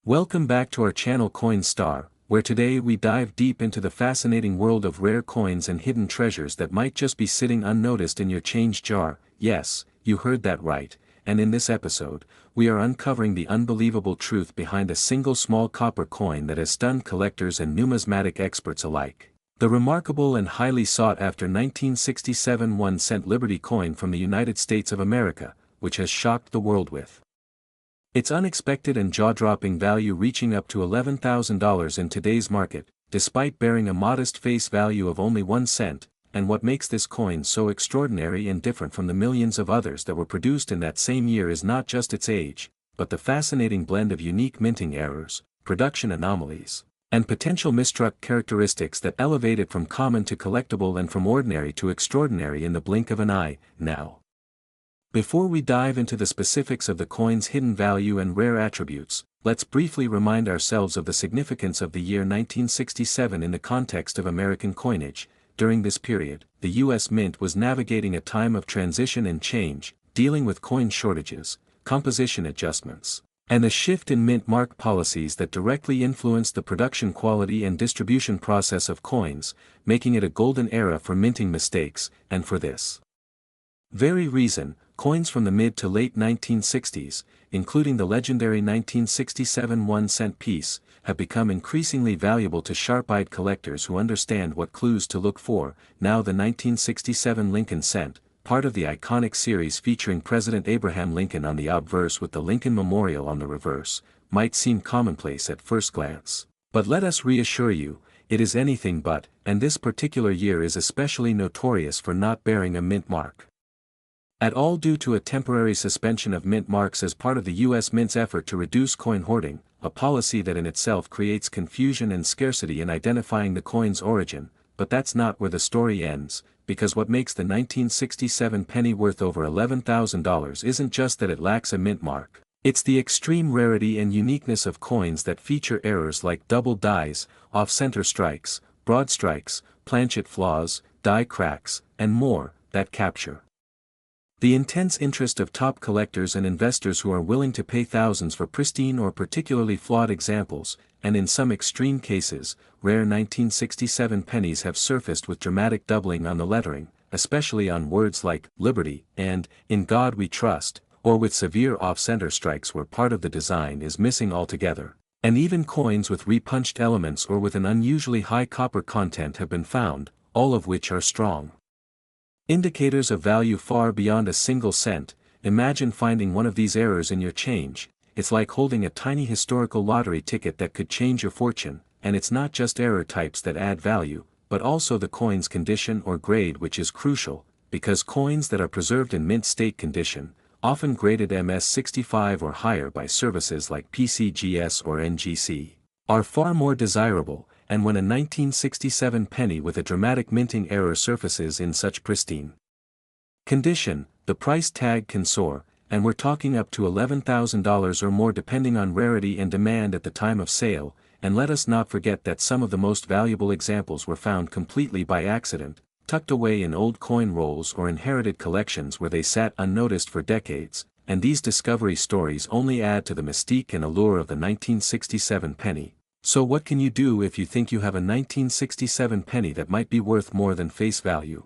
Welcome back to our channel Coin Star, where today we dive deep into the fascinating world of rare coins and hidden treasures that might just be sitting unnoticed in your change jar. Yes, you heard that right, and in this episode, we are uncovering the unbelievable truth behind a single small copper coin that has stunned collectors and numismatic experts alike. The remarkable and highly sought-after 1967 1-cent Liberty coin from the United States of America, which has shocked the world with its unexpected and jaw-dropping value reaching up to $11,000 in today's market, despite bearing a modest face value of only 1 cent, and what makes this coin so extraordinary and different from the millions of others that were produced in that same year is not just its age, but the fascinating blend of unique minting errors, production anomalies, and potential misstruck characteristics that elevate it from common to collectible and from ordinary to extraordinary in the blink of an eye. Now, before we dive into the specifics of the coin's hidden value and rare attributes, let's briefly remind ourselves of the significance of the year 1967 in the context of American coinage. During this period, the U.S. Mint was navigating a time of transition and change, dealing with coin shortages, composition adjustments, and a shift in mint mark policies that directly influenced the production quality and distribution process of coins, making it a golden era for minting mistakes. And for this very reason, coins from the mid to late 1960s, including the legendary 1967 1-cent piece, have become increasingly valuable to sharp-eyed collectors who understand what clues to look for. Now the 1967 Lincoln cent, part of the iconic series featuring President Abraham Lincoln on the obverse with the Lincoln Memorial on the reverse, might seem commonplace at first glance. But let us reassure you, it is anything but, and this particular year is especially notorious for not bearing a mint mark at all due to a temporary suspension of mint marks as part of the U.S. Mint's effort to reduce coin hoarding, a policy that in itself creates confusion and scarcity in identifying the coin's origin. But that's not where the story ends, because what makes the 1967 penny worth over $11,000 isn't just that it lacks a mint mark, it's the extreme rarity and uniqueness of coins that feature errors like double dies, off-center strikes, broad strikes, planchet flaws, die cracks, and more, that capture the intense interest of top collectors and investors who are willing to pay thousands for pristine or particularly flawed examples, and in some extreme cases, rare 1967 pennies have surfaced with dramatic doubling on the lettering, especially on words like Liberty and In God We Trust, or with severe off-center strikes where part of the design is missing altogether. And even coins with repunched elements or with an unusually high copper content have been found, all of which are strong indicators of value far beyond a single cent. Imagine finding one of these errors in your change. It's like holding a tiny historical lottery ticket that could change your fortune, and it's not just error types that add value, but also the coin's condition or grade, which is crucial, because coins that are preserved in mint state condition, often graded MS65 or higher by services like PCGS or NGC, are far more desirable. And when a 1967 penny with a dramatic minting error surfaces in such pristine condition, the price tag can soar, and we're talking up to $11,000 or more depending on rarity and demand at the time of sale. And let us not forget that some of the most valuable examples were found completely by accident, tucked away in old coin rolls or inherited collections where they sat unnoticed for decades, and these discovery stories only add to the mystique and allure of the 1967 penny. So what can you do if you think you have a 1967 penny that might be worth more than face value?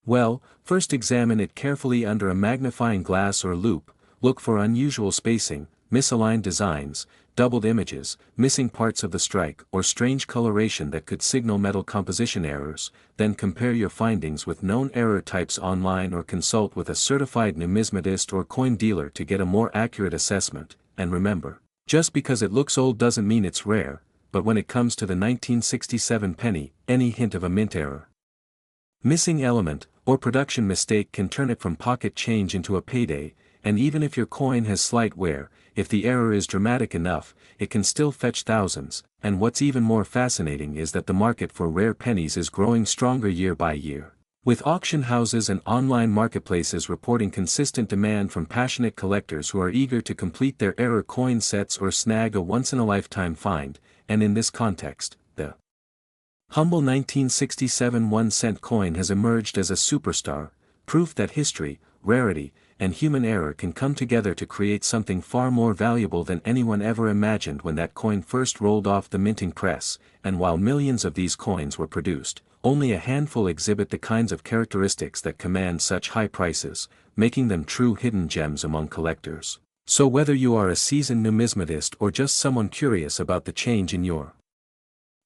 Well, first examine it carefully under a magnifying glass or loupe, look for unusual spacing, misaligned designs, doubled images, missing parts of the strike, or strange coloration that could signal metal composition errors. Then compare your findings with known error types online or consult with a certified numismatist or coin dealer to get a more accurate assessment. And remember, just because it looks old doesn't mean it's rare, but when it comes to the 1967 penny, any hint of a mint error, missing element, or production mistake can turn it from pocket change into a payday. And even if your coin has slight wear, if the error is dramatic enough, it can still fetch thousands. And what's even more fascinating is that the market for rare pennies is growing stronger year by year, with auction houses and online marketplaces reporting consistent demand from passionate collectors who are eager to complete their error coin sets or snag a once-in-a-lifetime find. And in this context, the humble 1967 1-cent coin has emerged as a superstar, proof that history, rarity, and human error can come together to create something far more valuable than anyone ever imagined when that coin first rolled off the minting press, and while millions of these coins were produced, only a handful exhibit the kinds of characteristics that command such high prices, making them true hidden gems among collectors. So whether you are a seasoned numismatist or just someone curious about the change in your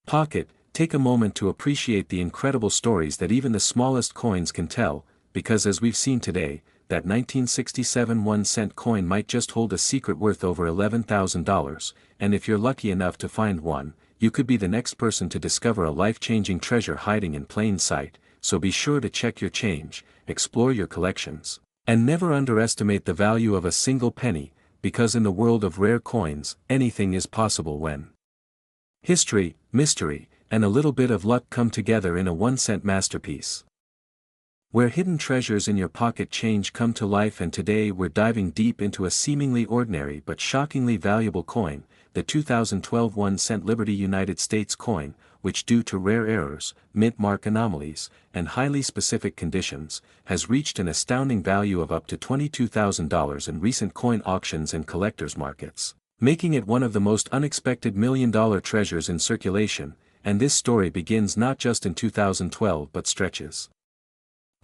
pocket, take a moment to appreciate the incredible stories that even the smallest coins can tell, because as we've seen today, that 1967 1-cent coin might just hold a secret worth over $11,000, and if you're lucky enough to find one, you could be the next person to discover a life-changing treasure hiding in plain sight. So be sure to check your change, explore your collections, and never underestimate the value of a single penny, because in the world of rare coins, anything is possible when history, mystery, and a little bit of luck come together in a 1-cent masterpiece. Where hidden treasures in your pocket change come to life, and today we're diving deep into a seemingly ordinary but shockingly valuable coin, the 2012 1-cent Liberty United States coin, which due to rare errors, mint mark anomalies, and highly specific conditions, has reached an astounding value of up to $22,000 in recent coin auctions and collectors markets, making it one of the most unexpected million-dollar treasures in circulation. And this story begins not just in 2012 but stretches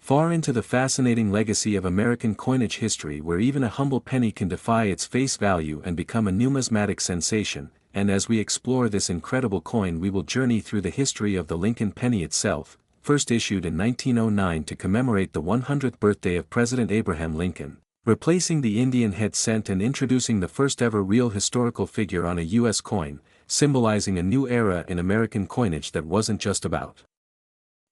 far into the fascinating legacy of American coinage history, where even a humble penny can defy its face value and become a numismatic sensation. And as we explore this incredible coin, we will journey through the history of the Lincoln penny itself, first issued in 1909 to commemorate the 100th birthday of President Abraham Lincoln, replacing the Indian head cent and introducing the first ever real historical figure on a U.S. coin, symbolizing a new era in American coinage that wasn't just about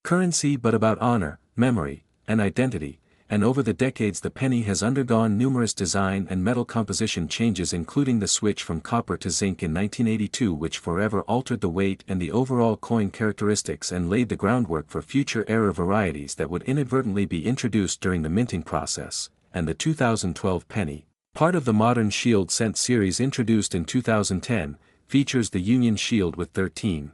currency but about honor, memory, and identity. And over the decades the penny has undergone numerous design and metal composition changes, including the switch from copper to zinc in 1982, which forever altered the weight and the overall coin characteristics and laid the groundwork for future era varieties that would inadvertently be introduced during the minting process. And the 2012 penny, part of the modern Shield cent series introduced in 2010, features the Union Shield with 13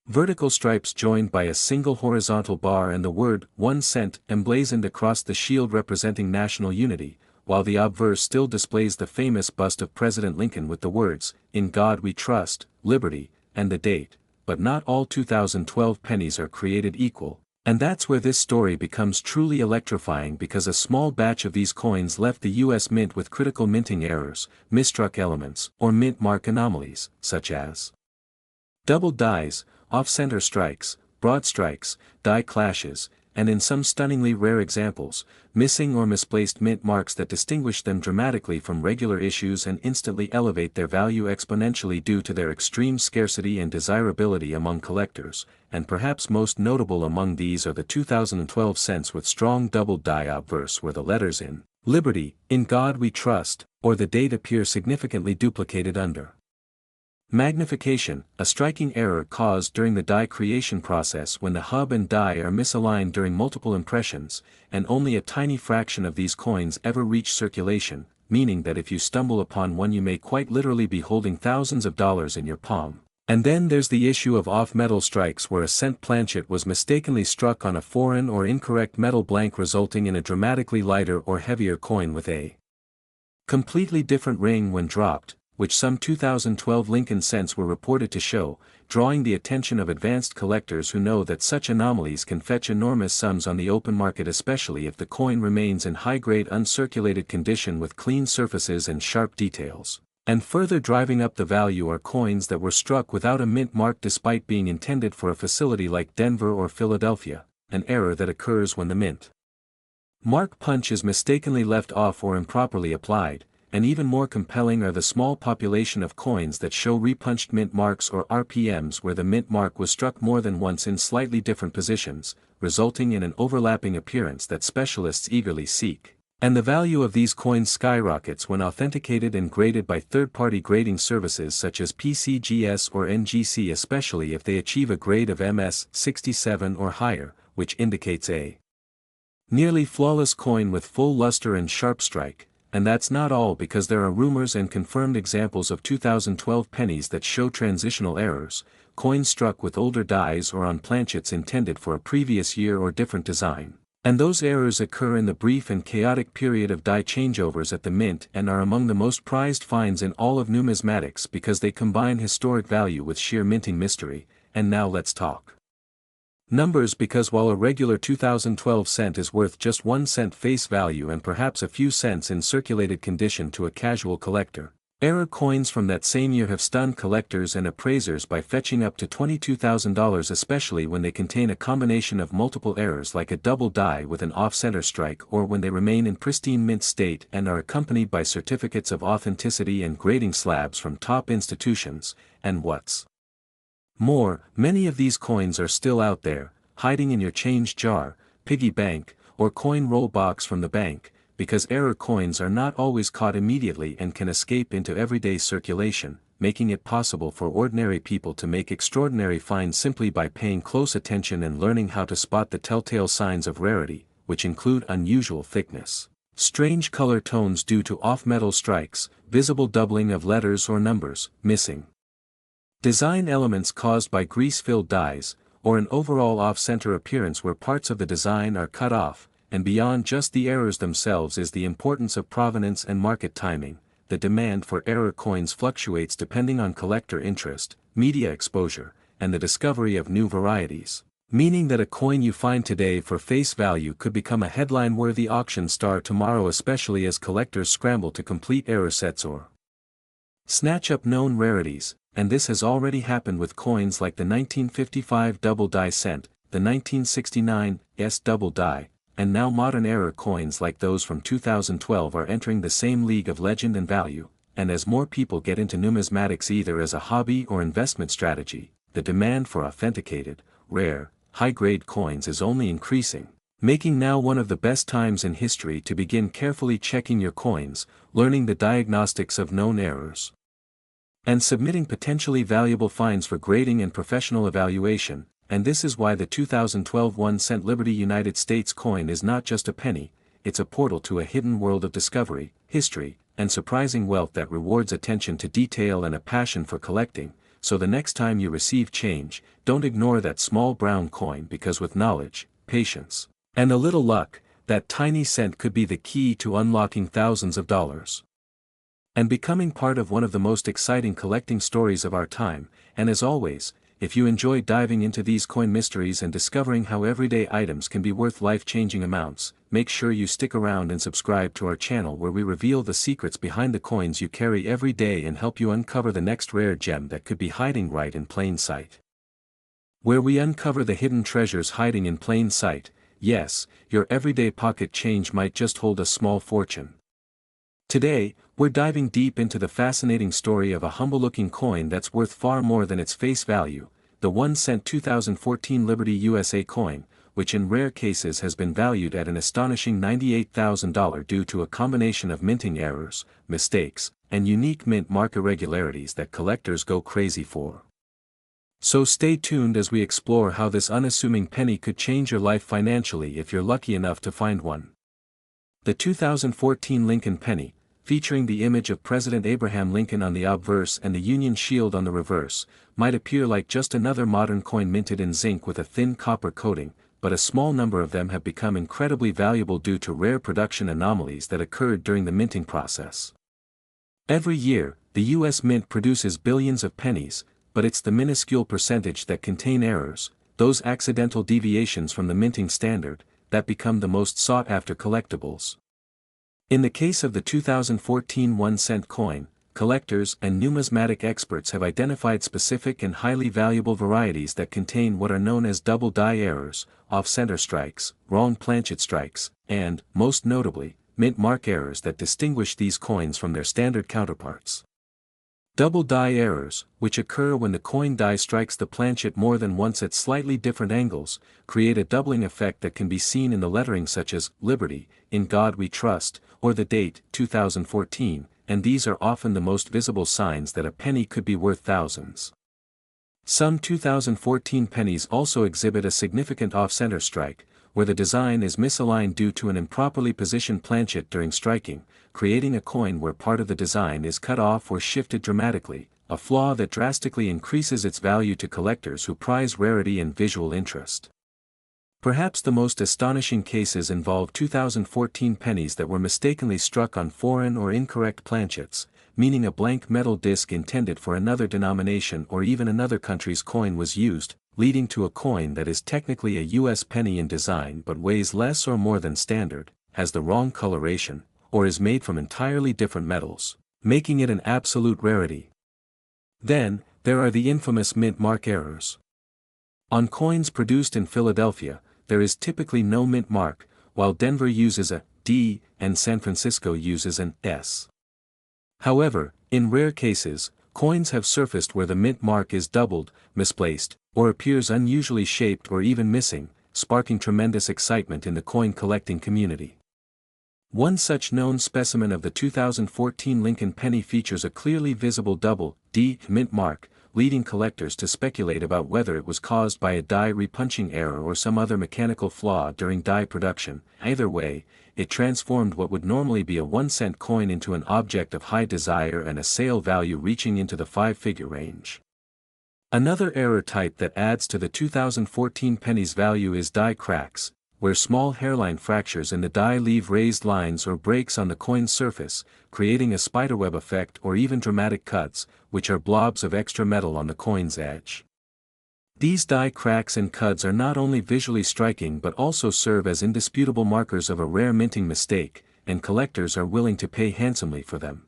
vertical stripes joined by a single horizontal bar and the word 1 cent emblazoned across the shield, representing national unity, while the obverse still displays the famous bust of President Lincoln with the words, "In God We Trust," "Liberty," and the date. But not all 2012 pennies are created equal, and that's where this story becomes truly electrifying, because a small batch of these coins left the U.S. Mint with critical minting errors, misstruck elements, or mint mark anomalies, such as double dies, off-center strikes, broad strikes, die clashes, and in some stunningly rare examples, missing or misplaced mint marks that distinguish them dramatically from regular issues and instantly elevate their value exponentially due to their extreme scarcity and desirability among collectors. And perhaps most notable among these are the 2012 cents with strong double die obverse, where the letters "In Liberty, In God We Trust," or the date appear significantly duplicated under magnification, a striking error caused during the die creation process when the hub and die are misaligned during multiple impressions, and only a tiny fraction of these coins ever reach circulation, meaning that if you stumble upon one you may quite literally be holding thousands of dollars in your palm. And then there's the issue of off-metal strikes, where a cent planchet was mistakenly struck on a foreign or incorrect metal blank, resulting in a dramatically lighter or heavier coin with a completely different ring when dropped, which some 2012 Lincoln cents were reported to show, drawing the attention of advanced collectors who know that such anomalies can fetch enormous sums on the open market, especially if the coin remains in high-grade uncirculated condition with clean surfaces and sharp details. And further driving up the value are coins that were struck without a mint mark despite being intended for a facility like Denver or Philadelphia, an error that occurs when the mint mark punch is mistakenly left off or improperly applied. And even more compelling are the small population of coins that show repunched mint marks or RPMs, where the mint mark was struck more than once in slightly different positions, resulting in an overlapping appearance that specialists eagerly seek. And the value of these coins skyrockets when authenticated and graded by third-party grading services such as PCGS or NGC, especially if they achieve a grade of MS 67 or higher, which indicates a nearly flawless coin with full luster and sharp strike. And that's not all, because there are rumors and confirmed examples of 2012 pennies that show transitional errors, coins struck with older dies or on planchets intended for a previous year or different design. And those errors occur in the brief and chaotic period of die changeovers at the mint and are among the most prized finds in all of numismatics because they combine historic value with sheer minting mystery. And now let's talk numbers, because while a regular 2012 cent is worth just 1 cent face value and perhaps a few cents in circulated condition to a casual collector, error coins from that same year have stunned collectors and appraisers by fetching up to $22,000, especially when they contain a combination of multiple errors like a double die with an off-center strike, or when they remain in pristine mint state and are accompanied by certificates of authenticity and grading slabs from top institutions. And what's more, many of these coins are still out there, hiding in your change jar, piggy bank, or coin roll box from the bank, because error coins are not always caught immediately and can escape into everyday circulation, making it possible for ordinary people to make extraordinary finds simply by paying close attention and learning how to spot the telltale signs of rarity, which include unusual thickness, strange color tones due to off-metal strikes, visible doubling of letters or numbers, missing design elements caused by grease-filled dies, or an overall off-center appearance where parts of the design are cut off. And beyond just the errors themselves is the importance of provenance and market timing. The demand for error coins fluctuates depending on collector interest, media exposure, and the discovery of new varieties, meaning that a coin you find today for face value could become a headline-worthy auction star tomorrow, especially as collectors scramble to complete error sets or snatch up known rarities. And this has already happened with coins like the 1955 double die cent, the 1969 S double die, and now modern error coins like those from 2012 are entering the same league of legend and value. And as more people get into numismatics either as a hobby or investment strategy, the demand for authenticated, rare, high-grade coins is only increasing, making now one of the best times in history to begin carefully checking your coins, learning the diagnostics of known errors, and submitting potentially valuable finds for grading and professional evaluation. And this is why the 2012 1 cent Liberty United States coin is not just a penny, it's a portal to a hidden world of discovery, history, and surprising wealth that rewards attention to detail and a passion for collecting. So the next time you receive change, don't ignore that small brown coin, because with knowledge, patience, and a little luck, that tiny cent could be the key to unlocking thousands of dollars and becoming part of one of the most exciting collecting stories of our time. And as always, if you enjoy diving into these coin mysteries and discovering how everyday items can be worth life-changing amounts, make sure you stick around and subscribe to our channel, where we reveal the secrets behind the coins you carry every day and help you uncover the next rare gem that could be hiding right in plain sight. Where we uncover the hidden treasures hiding in plain sight. Yes, your everyday pocket change might just hold a small fortune. Today, we're diving deep into the fascinating story of a humble-looking coin that's worth far more than its face value, the 1 cent 2014 Liberty USA coin, which in rare cases has been valued at an astonishing $98,000 due to a combination of minting errors, mistakes, and unique mint mark irregularities that collectors go crazy for. So stay tuned as we explore how this unassuming penny could change your life financially if you're lucky enough to find one. The 2014 Lincoln penny, featuring the image of President Abraham Lincoln on the obverse and the Union Shield on the reverse, might appear like just another modern coin minted in zinc with a thin copper coating, but a small number of them have become incredibly valuable due to rare production anomalies that occurred during the minting process. Every year, the U.S. Mint produces billions of pennies, but it's the minuscule percentage that contain errors, those accidental deviations from the minting standard, that become the most sought-after collectibles. In the case of the 2014 1 cent coin, collectors and numismatic experts have identified specific and highly valuable varieties that contain what are known as double die errors, off-center strikes, wrong planchet strikes, and, most notably, mint mark errors that distinguish these coins from their standard counterparts. Double die errors, which occur when the coin die strikes the planchet more than once at slightly different angles, create a doubling effect that can be seen in the lettering such as Liberty, In God We Trust, or the date 2014, and these are often the most visible signs that a penny could be worth thousands. Some 2014 pennies also exhibit a significant off-center strike, where the design is misaligned due to an improperly positioned planchet during striking, creating a coin where part of the design is cut off or shifted dramatically, a flaw that drastically increases its value to collectors who prize rarity and visual interest. Perhaps the most astonishing cases involve 2014 pennies that were mistakenly struck on foreign or incorrect planchets, meaning a blank metal disc intended for another denomination or even another country's coin was used, leading to a coin that is technically a US penny in design but weighs less or more than standard, has the wrong coloration, or is made from entirely different metals, making it an absolute rarity. Then, there are the infamous mint mark errors. On coins produced in Philadelphia, there is typically no mint mark, while Denver uses a D and San Francisco uses an S. However, in rare cases, coins have surfaced where the mint mark is doubled, misplaced, or appears unusually shaped or even missing, sparking tremendous excitement in the coin collecting community. One such known specimen of the 2014 Lincoln penny features a clearly visible double D mint mark, leading collectors to speculate about whether it was caused by a die repunching error or some other mechanical flaw during die production. Either way, it transformed what would normally be a 1-cent coin into an object of high desire and a sale value reaching into the 5-figure range. Another error type that adds to the 2014 penny's value is die cracks, where small hairline fractures in the die leave raised lines or breaks on the coin's surface, creating a spiderweb effect or even dramatic cuts, which are blobs of extra metal on the coin's edge. These die cracks and cuts are not only visually striking but also serve as indisputable markers of a rare minting mistake, and collectors are willing to pay handsomely for them.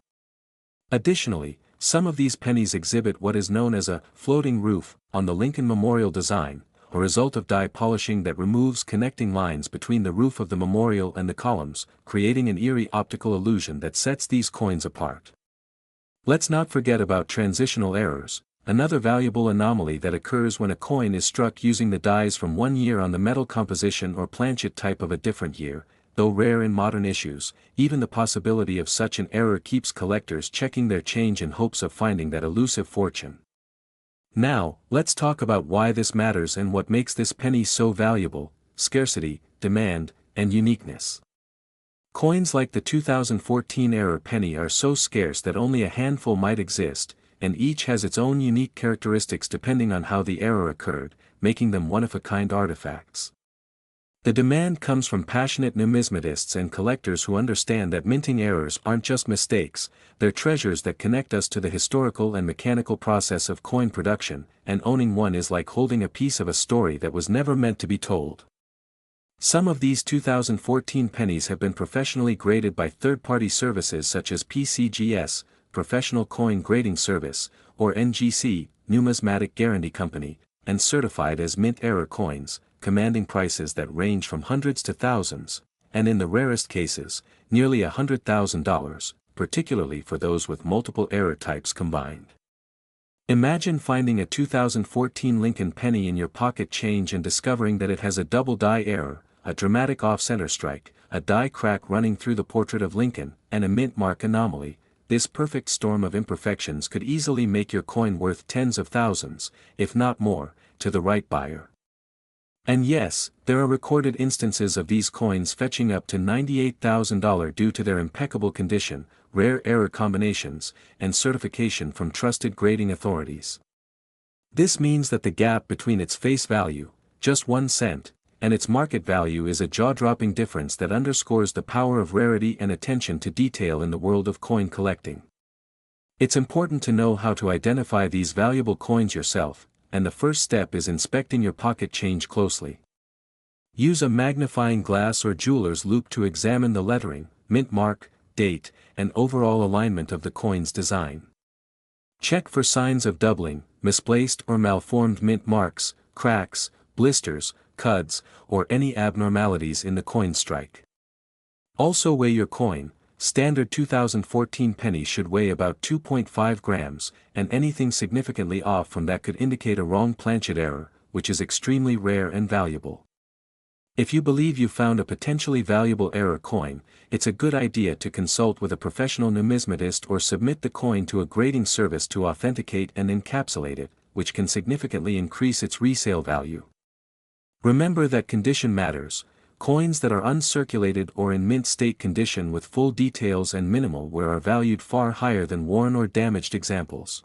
Additionally, some of these pennies exhibit what is known as a floating roof on the Lincoln Memorial design, a result of die polishing that removes connecting lines between the roof of the memorial and the columns, creating an eerie optical illusion that sets these coins apart. Let's not forget about transitional errors, another valuable anomaly that occurs when a coin is struck using the dies from one year on the metal composition or planchet type of a different year. Though rare in modern issues, even the possibility of such an error keeps collectors checking their change in hopes of finding that elusive fortune. Now, let's talk about why this matters and what makes this penny so valuable: scarcity, demand, and uniqueness. Coins like the 2014 error penny are so scarce that only a handful might exist, and each has its own unique characteristics depending on how the error occurred, making them one-of-a-kind artifacts. The demand comes from passionate numismatists and collectors who understand that minting errors aren't just mistakes, they're treasures that connect us to the historical and mechanical process of coin production, and owning one is like holding a piece of a story that was never meant to be told. Some of these 2014 pennies have been professionally graded by third-party services such as PCGS, Professional Coin Grading Service, or NGC, Numismatic Guarantee Company, and certified as mint error coins, commanding prices that range from hundreds to thousands, and in the rarest cases, nearly $100,000, particularly for those with multiple error types combined. Imagine finding a 2014 Lincoln penny in your pocket change and discovering that it has a double die error, a dramatic off-center strike, a die crack running through the portrait of Lincoln, and a mint mark anomaly. This perfect storm of imperfections could easily make your coin worth tens of thousands, if not more, to the right buyer. And yes, there are recorded instances of these coins fetching up to $98,000 due to their impeccable condition, rare error combinations, and certification from trusted grading authorities. This means that the gap between its face value, just 1 cent, and its market value is a jaw-dropping difference that underscores the power of rarity and attention to detail in the world of coin collecting. It's important to know how to identify these valuable coins yourself, and the first step is inspecting your pocket change closely. Use a magnifying glass or jeweler's loupe to examine the lettering, mint mark, date, and overall alignment of the coin's design. Check for signs of doubling, misplaced or malformed mint marks, cracks, blisters, cuts, or any abnormalities in the coin strike. Also weigh your coin. Standard 2014 pennies should weigh about 2.5 grams, and anything significantly off from that could indicate a wrong planchet error, which is extremely rare and valuable. If you believe you found a potentially valuable error coin, it's a good idea to consult with a professional numismatist or submit the coin to a grading service to authenticate and encapsulate it, which can significantly increase its resale value. Remember that condition matters. Coins that are uncirculated or in mint state condition with full details and minimal wear are valued far higher than worn or damaged examples.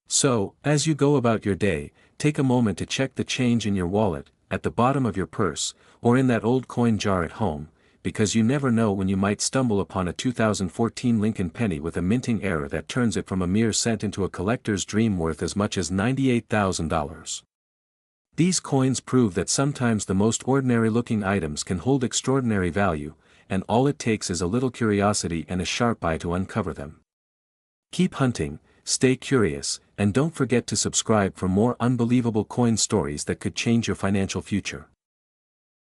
So, as you go about your day, take a moment to check the change in your wallet, at the bottom of your purse, or in that old coin jar at home, because you never know when you might stumble upon a 2014 Lincoln penny with a minting error that turns it from a mere cent into a collector's dream worth as much as $98,000. These coins prove that sometimes the most ordinary-looking items can hold extraordinary value, and all it takes is a little curiosity and a sharp eye to uncover them. Keep hunting, stay curious, and don't forget to subscribe for more unbelievable coin stories that could change your financial future.